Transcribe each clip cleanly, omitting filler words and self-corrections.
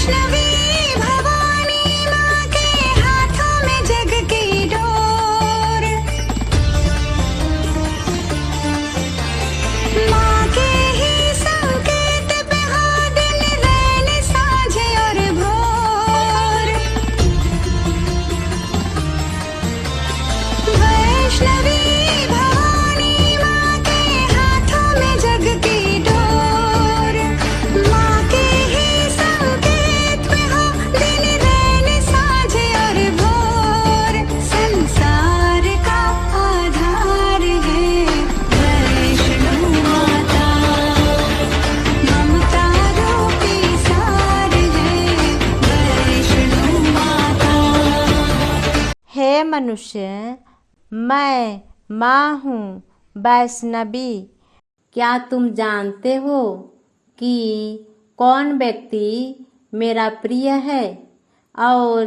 वैष्णवी भवानी माँ के हाथों में जग की डोर, माँ के ही संकेत पे हो दिन रैन साँझ और भोर। वैष्णवी भवानी माँ के हाथों में जग की डोर, माँ के ही संकेत पे हो दिन रैन साँझ और भोर। संसार का आधार है वैष्णो माता, ममता रूपी सार है वैष्णो माता। हे मनुष्य, मैं माँ हूँ वैष्णवी। क्या तुम जानते हो कि कौन व्यक्ति मेरा प्रिय है और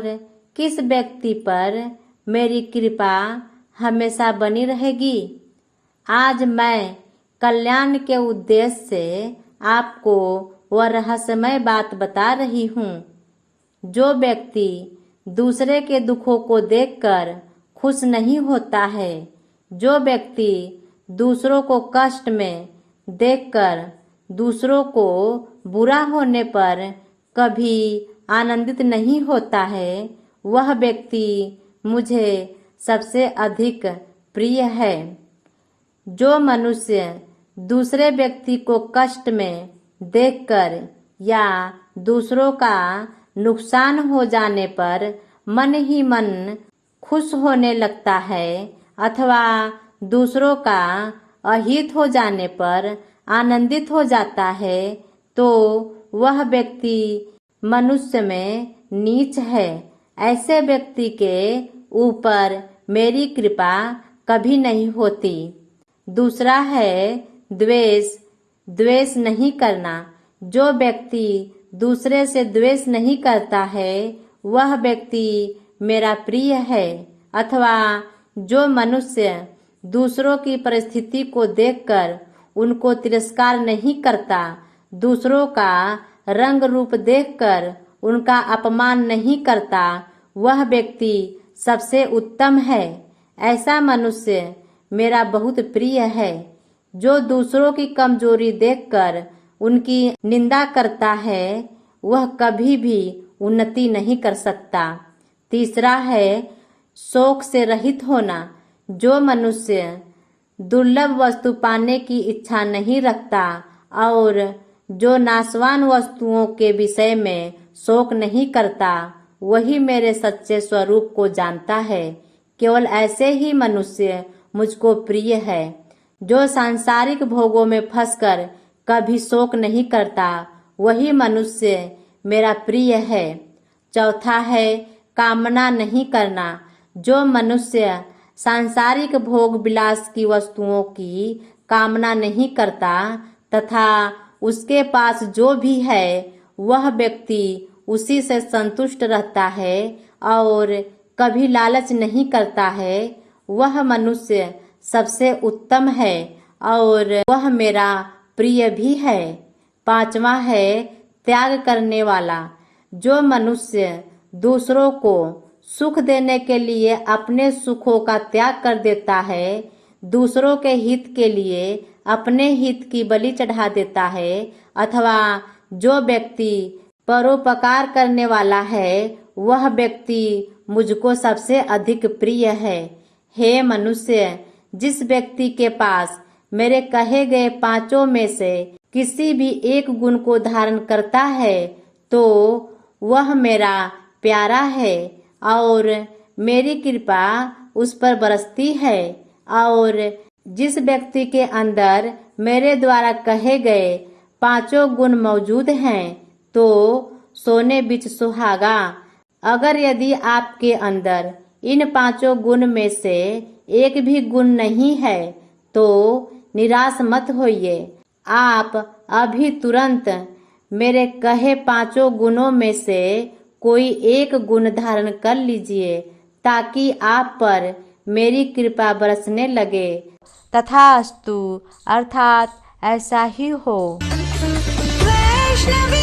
किस व्यक्ति पर मेरी कृपा हमेशा बनी रहेगी? आज मैं कल्याण के उद्देश्य से आपको वह रहस्यमय बात बता रही हूँ। जो व्यक्ति दूसरे के दुखों को देखकर खुश नहीं होता है, जो व्यक्ति दूसरों को कष्ट में देखकर दूसरों को बुरा होने पर कभी आनंदित नहीं होता है, वह व्यक्ति मुझे सबसे अधिक प्रिय है। जो मनुष्य दूसरे व्यक्ति को कष्ट में देखकर या दूसरों का नुकसान हो जाने पर मन ही मन खुश होने लगता है अथवा दूसरों का अहित हो जाने पर आनंदित हो जाता है, तो वह व्यक्ति मनुष्य में नीच है। ऐसे व्यक्ति के ऊपर मेरी कृपा कभी नहीं होती। दूसरा है द्वेष। द्वेष नहीं करना। जो व्यक्ति दूसरे से द्वेष नहीं करता है, वह व्यक्ति मेरा प्रिय है। अथवा जो मनुष्य दूसरों की परिस्थिति को देखकर उनको तिरस्कार नहीं करता, दूसरों का रंग रूप देखकर उनका अपमान नहीं करता, वह व्यक्ति सबसे उत्तम है। ऐसा मनुष्य मेरा बहुत प्रिय है। जो दूसरों की कमजोरी देखकर उनकी निंदा करता है, वह कभी भी उन्नति नहीं कर सकता। तीसरा है शौक से रहित होना। जो मनुष्य दुर्लभ वस्तु पाने की इच्छा नहीं रखता और जो नाशवान वस्तुओं के विषय में शौक नहीं करता, वही मेरे सच्चे स्वरूप को जानता है। केवल ऐसे ही मनुष्य मुझको प्रिय है। जो सांसारिक भोगों में फंसकर कभी शोक नहीं करता, वही मनुष्य मेरा प्रिय है। चौथा है कामना नहीं करना। जो मनुष्य सांसारिक भोग विलास की वस्तुओं की कामना नहीं करता तथा उसके पास जो भी है वह व्यक्ति उसी से संतुष्ट रहता है और कभी लालच नहीं करता है, वह मनुष्य सबसे उत्तम है और वह मेरा प्रिय भी है। पांचवा है त्याग करने वाला। जो मनुष्य दूसरों को सुख देने के लिए अपने सुखों का त्याग कर देता है, दूसरों के हित के लिए अपने हित की बलि चढ़ा देता है, अथवा जो व्यक्ति परोपकार करने वाला है, वह व्यक्ति मुझको सबसे अधिक प्रिय है। हे मनुष्य, जिस व्यक्ति के पास मेरे कहे गए पांचों में से किसी भी एक गुण को धारण करता है, तो वह मेरा प्यारा है और मेरी कृपा उस पर बरसती है। और जिस व्यक्ति के अंदर मेरे द्वारा कहे गए पांचों गुण मौजूद हैं, तो सोने बिच सुहागा। अगर यदि आपके अंदर इन पांचों गुण में से एक भी गुण नहीं है, तो निराश मत होइए। आप अभी तुरंत मेरे कहे पांचों गुणों में से कोई एक गुण धारण कर लीजिए, ताकि आप पर मेरी कृपा बरसने लगे। तथास्तु, अर्थात ऐसा ही हो। वैष्णवी